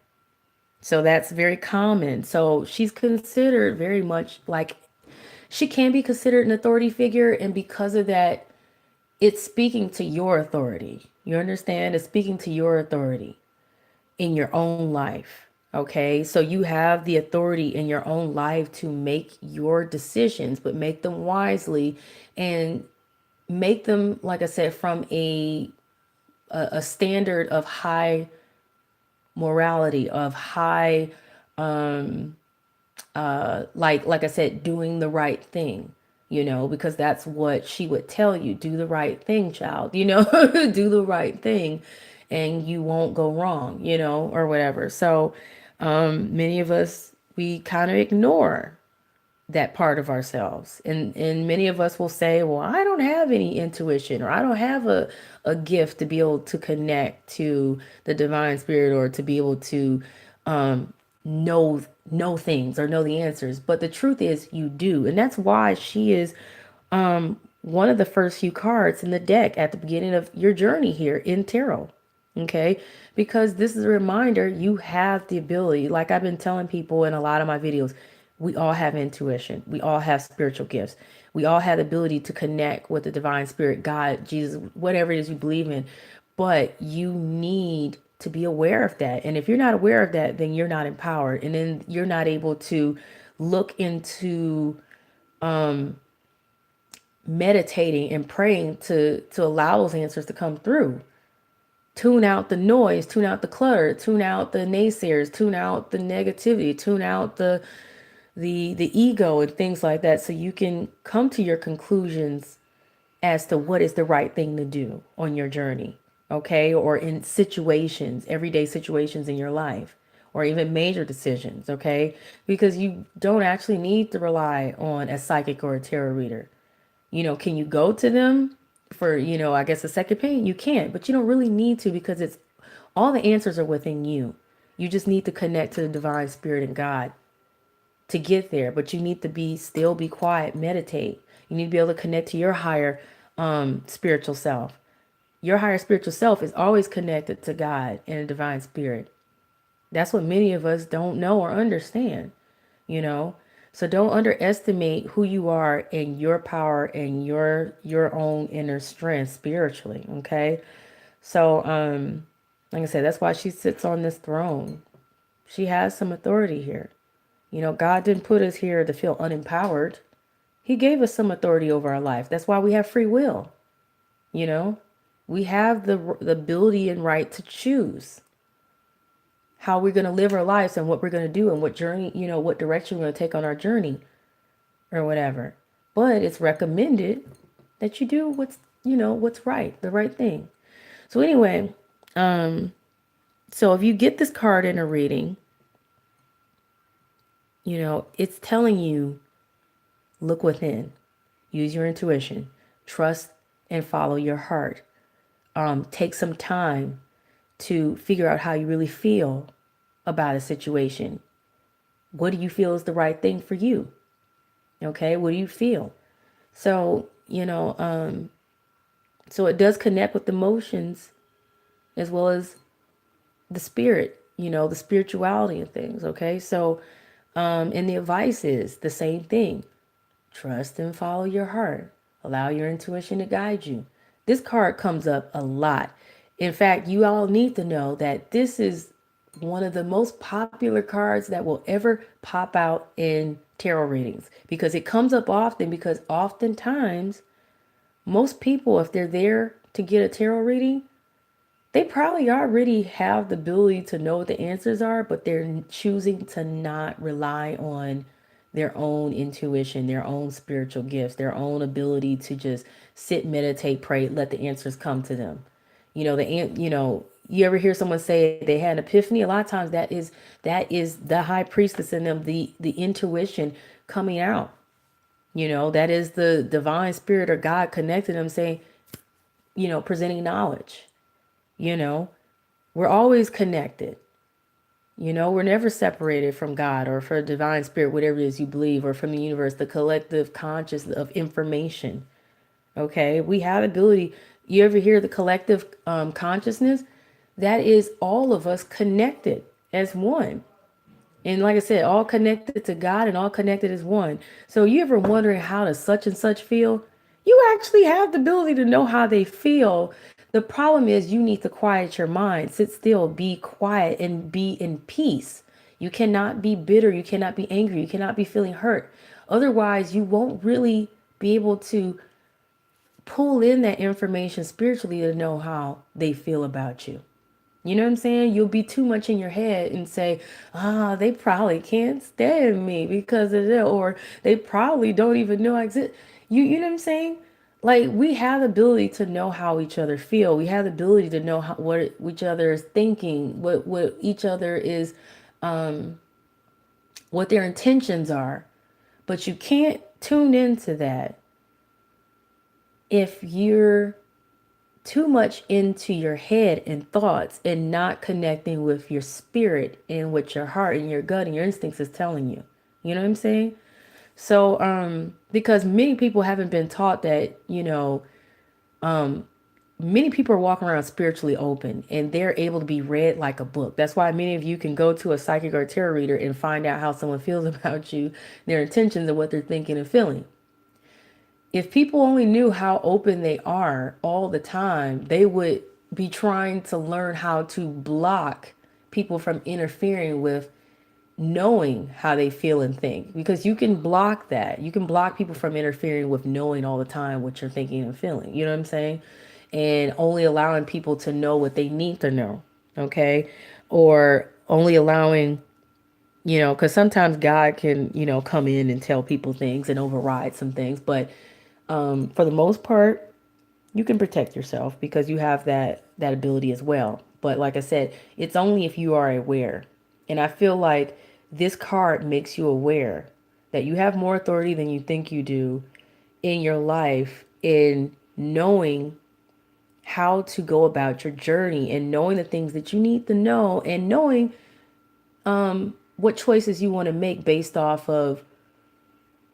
So that's very common. So she's considered very much like, she can be considered an authority figure, and because of that, it's speaking to your authority. You understand? It's speaking to your authority in your own life. Okay, so you have the authority in your own life to make your decisions, but make them wisely and make them, like I said, from a standard of high morality, of high, like I said, doing the right thing, because that's what she would tell you. Do the right thing, child, do the right thing and you won't go wrong, or whatever. So many of us, we kind of ignore that part of ourselves. And many of us will say, well, I don't have any intuition, or I don't have a gift to be able to connect to the divine spirit, or to be able to um, know know things or know the answers. But the truth is you do. And that's why she is one of the first few cards in the deck at the beginning of your journey here in tarot. Okay, because this is a reminder you have the ability, like I've been telling people in a lot of my videos, we all have intuition, we all have spiritual gifts, we all have the ability to connect with the divine spirit, God, Jesus, whatever it is you believe in. But you need to be aware of that. And if you're not aware of that, then you're not empowered. And then you're not able to look into meditating and praying to allow those answers to come through. Tune out the noise, tune out the clutter, tune out the naysayers, tune out the negativity, tune out the ego and things like that, so you can come to your conclusions as to what is the right thing to do on your journey, okay? Or in situations, everyday situations in your life, or even major decisions, okay? Because you don't actually need to rely on a psychic or a tarot reader. Can you go to them for, I guess a second opinion? You can, but you don't really need to, because it's all the answers are within you. You just need to connect to the divine spirit and God to get there. But you need to be quiet, meditate. You need to be able to connect to your higher spiritual self. Your higher spiritual self is always connected to God and a divine spirit. That's what many of us don't know or understand, you know. So don't underestimate who you are and your power and your own inner strength spiritually, okay? So like I said, that's why she sits on this throne. She has some authority here. God didn't put us here to feel unempowered. He gave us some authority over our life. That's why we have free will, you know? We have the ability and right to choose how we're going to live our lives and what we're going to do and what journey, what direction we're going to take on our journey or whatever. But it's recommended that you do what's right, the right thing. So anyway, so if you get this card in a reading, it's telling you, look within, use your intuition, trust and follow your heart. Take some time to figure out how you really feel about a situation. What do you feel is the right thing for you? Okay, what do you feel? So, so it does connect with emotions as well as the spirit, the spirituality of things. Okay, so, and the advice is the same thing. Trust and follow your heart. Allow your intuition to guide you. This card comes up a lot. In fact, you all need to know that this is one of the most popular cards that will ever pop out in tarot readings, because it comes up often, because oftentimes most people, if they're there to get a tarot reading, they probably already have the ability to know what the answers are, but they're choosing to not rely on their own intuition, their own spiritual gifts, their own ability to just sit, meditate, pray, let the answers come to them. You ever hear someone say they had an epiphany? A lot of times that is the high priestess in them, the intuition coming out. That is the divine spirit or God connecting them, saying, presenting knowledge. You know, we're always connected. We're never separated from God or from divine spirit, whatever it is you believe, or from the universe, the collective consciousness of information. Okay, we have ability. You ever hear the collective consciousness? That is all of us connected as one. And like I said, all connected to God and all connected as one. So you ever wondering how does such and such feel? You actually have the ability to know how they feel. The problem is you need to quiet your mind, sit still, be quiet, and be in peace. You cannot be bitter. You cannot be angry. You cannot be feeling hurt. Otherwise, you won't really be able to pull in that information spiritually to know how they feel about you. You know what I'm saying? You'll be too much in your head and say, they probably can't stand me because of that, or they probably don't even know I exist. You know what I'm saying? Like, we have the ability to know how each other feel. We have the ability to know what each other is thinking, what each other is, what their intentions are. But you can't tune into that if you're too much into your head and thoughts and not connecting with your spirit and what your heart and your gut and your instincts is telling you. You know what I'm saying? So, because many people haven't been taught that, many people are walking around spiritually open and they're able to be read like a book. That's why many of you can go to a psychic or a tarot reader and find out how someone feels about you, their intentions, and what they're thinking and feeling. If people only knew how open they are all the time, they would be trying to learn how to block people from interfering with knowing how they feel and think, because you can block that. You can block people from interfering with knowing all the time what you're thinking and feeling. You know what I'm saying? And only allowing people to know what they need to know. Okay. Or only allowing, because sometimes God can, come in and tell people things and override some things. But for the most part, you can protect yourself because you have that ability as well. But like I said, it's only if you are aware. And I feel like this card makes you aware that you have more authority than you think you do in your life, in knowing how to go about your journey and knowing the things that you need to know, and knowing what choices you want to make based off of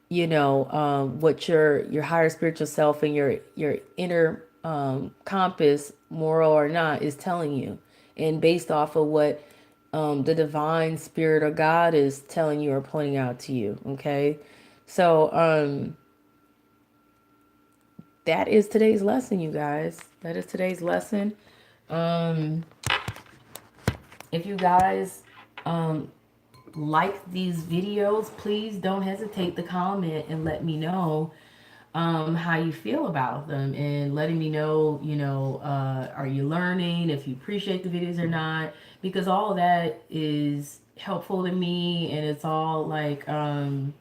what your higher spiritual self and your inner compass, moral or not, is telling you, and based off of what the divine spirit or God is telling you or pointing out to you. Okay, so that is today's lesson, you guys. That is today's lesson. um if you guys like these videos, please don't hesitate to comment and let me know how you feel about them, and letting me know, are you learning, if you appreciate the videos or not, because all of that is helpful to me, and it's all like, I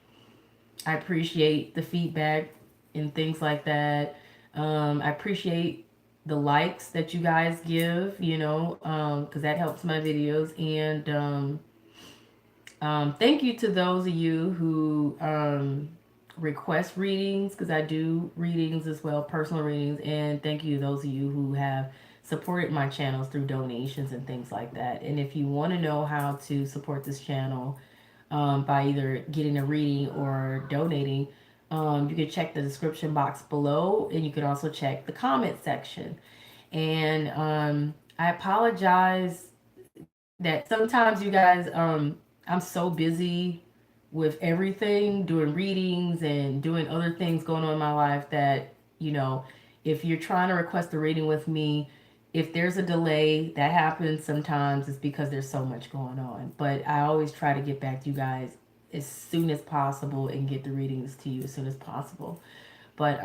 appreciate the feedback and things like that. I appreciate the likes that you guys give, because that helps my videos. And thank you to those of you who request readings, because I do readings as well, personal readings. And thank you to those of you who have supported my channels through donations and things like that. And if you want to know how to support this channel by either getting a reading or donating, you can check the description box below, and you can also check the comment section. And I apologize that sometimes you guys, I'm so busy with everything, doing readings and doing other things going on in my life, that, if you're trying to request a reading with me, if there's a delay that happens sometimes, it's because there's so much going on. But I always try to get back to you guys as soon as possible and get the readings to you as soon as possible. But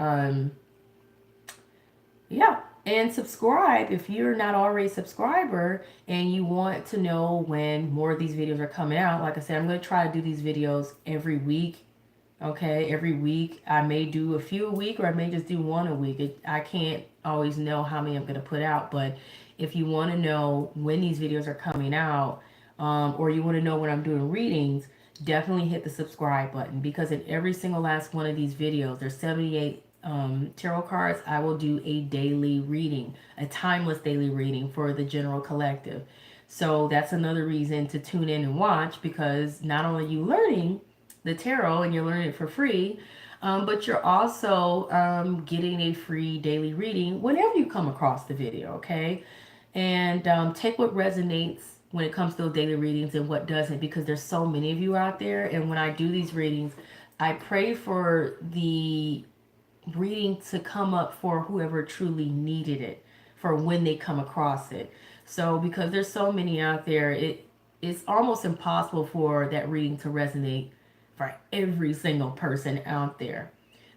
yeah, and subscribe if you're not already a subscriber and you want to know when more of these videos are coming out. Like I said, I'm going to try to do these videos every week. Okay, every week. I may do a few a week, or I may just do one a week. I can't always know how many I'm going to put out. But if you want to know when these videos are coming out, or you want to know when I'm doing readings, definitely hit the subscribe button, because in every single last one of these videos, there's 78 tarot cards. I will do a daily reading, a timeless daily reading for the general collective. So that's another reason to tune in and watch, because not only are you learning the tarot and you're learning it for free, but you're also getting a free daily reading whenever you come across the video. Okay, and take what resonates when it comes to those daily readings and what doesn't, because there's so many of you out there. And when I do these readings, I pray for the reading to come up for whoever truly needed it, for when they come across it. So because there's so many out there, it's almost impossible for that reading to resonate for every single person out there.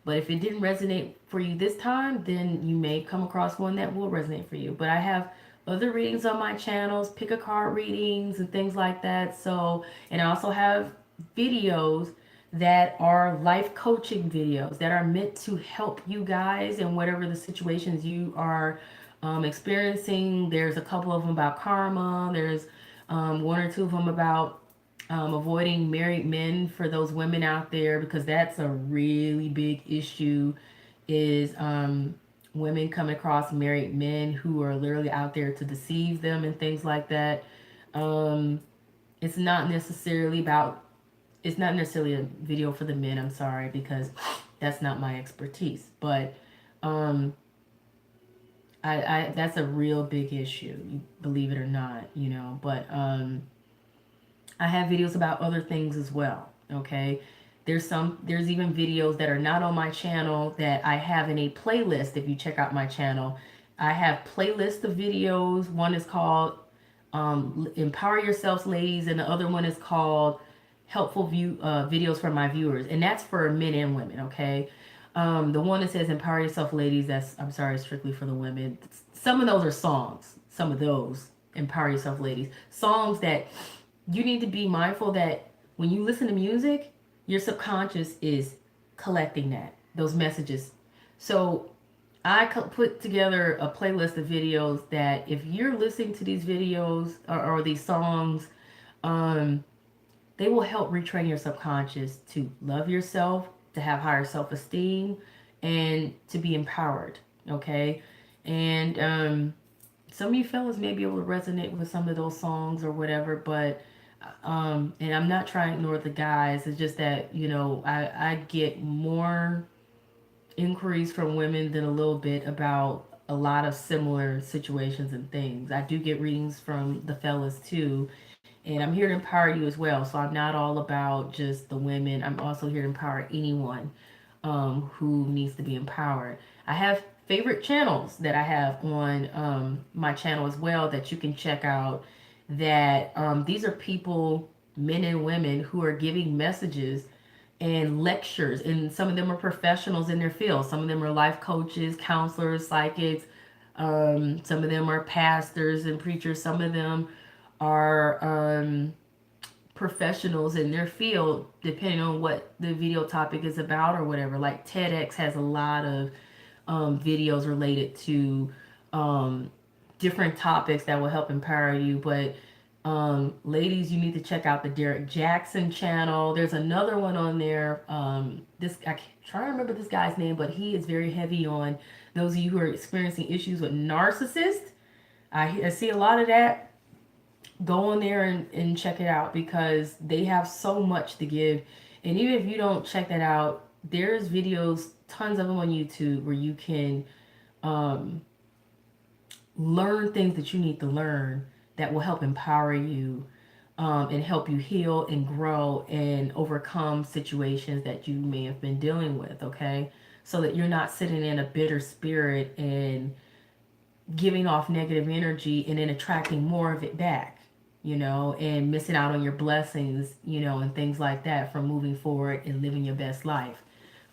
But if it didn't resonate for you this time, then you may come across one that will resonate for you. But I have other readings on my channels, pick a card readings and things like that. So, and I also have videos that are life coaching videos that are meant to help you guys in whatever the situations you are experiencing. There's a couple of them about karma. There's one or two of them about avoiding married men for those women out there, because that's a really big issue, is women coming across married men who are literally out there to deceive them and things like that. Um, it's not necessarily about, it's not necessarily a video for the men, I'm sorry, because that's not my expertise. But um, I that's a real big issue, believe it or not, you know. But I have videos about other things as well. Okay. There's even videos that are not on my channel that I have in a playlist. If you check out my channel, I have playlists of videos. One is called Empower Yourselves Ladies, and the other one is called Helpful Videos for My Viewers. And that's for men and women, okay? The one that says Empower Yourself Ladies, that's, I'm sorry, strictly for the women. Some of those are songs. Some of those, Empower Yourself Ladies. Songs that you need to be mindful that when you listen to music, your subconscious is collecting those messages. So I put together a playlist of videos that if you're listening to these videos or these songs, um, they will help retrain your subconscious to love yourself, to have higher self-esteem, and to be empowered. Okay, and some of you fellas may be able to resonate with some of those songs or whatever, but and I'm not trying to ignore the guys. It's just that, you know, I get more inquiries from women than a little bit about a lot of similar situations and things. I do get readings from the fellas too, and I'm here to empower you as well. So I'm not all about just the women. I'm also here to empower anyone who needs to be empowered. I have favorite channels that I have on my channel as well that you can check out. That these are people, men and women, who are giving messages and lectures, and some of them are professionals in their field. Some of them are life coaches, counselors, psychics. Some of them are pastors and preachers. Some of them are professionals in their field, depending on what the video topic is about or whatever. Like TEDx has a lot of videos related to different topics that will help empower you. But ladies, you need to check out the Derek Jackson channel. There's another one on there. This I can't try to remember this guy's name, but he is very heavy on those of you who are experiencing issues with narcissists. I see a lot of that. Go on there and check it out, because they have so much to give. And even if you don't check that out, there's videos, tons of them on YouTube, where you can learn things that you need to learn that will help empower you, and help you heal and grow and overcome situations that you may have been dealing with, okay? So that you're not sitting in a bitter spirit and giving off negative energy and then attracting more of it back, you know, and missing out on your blessings, you know, and things like that from moving forward and living your best life.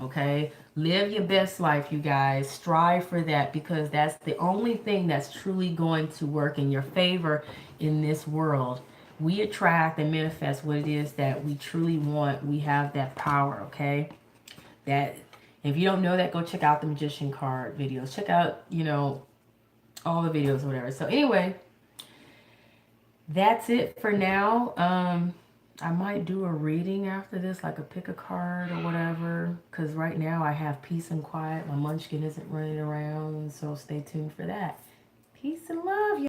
Okay, live your best life, you guys. Strive for that, because that's the only thing that's truly going to work in your favor in this world. We attract and manifest what it is that we truly want. We have that power, okay? That, if you don't know that, go check out the magician card videos. Check out, you know, all the videos or whatever. So anyway, that's it for now. I might do a reading after this, like a pick a card or whatever, because right now I have peace and quiet. My munchkin isn't running around, so stay tuned for that. Peace and love,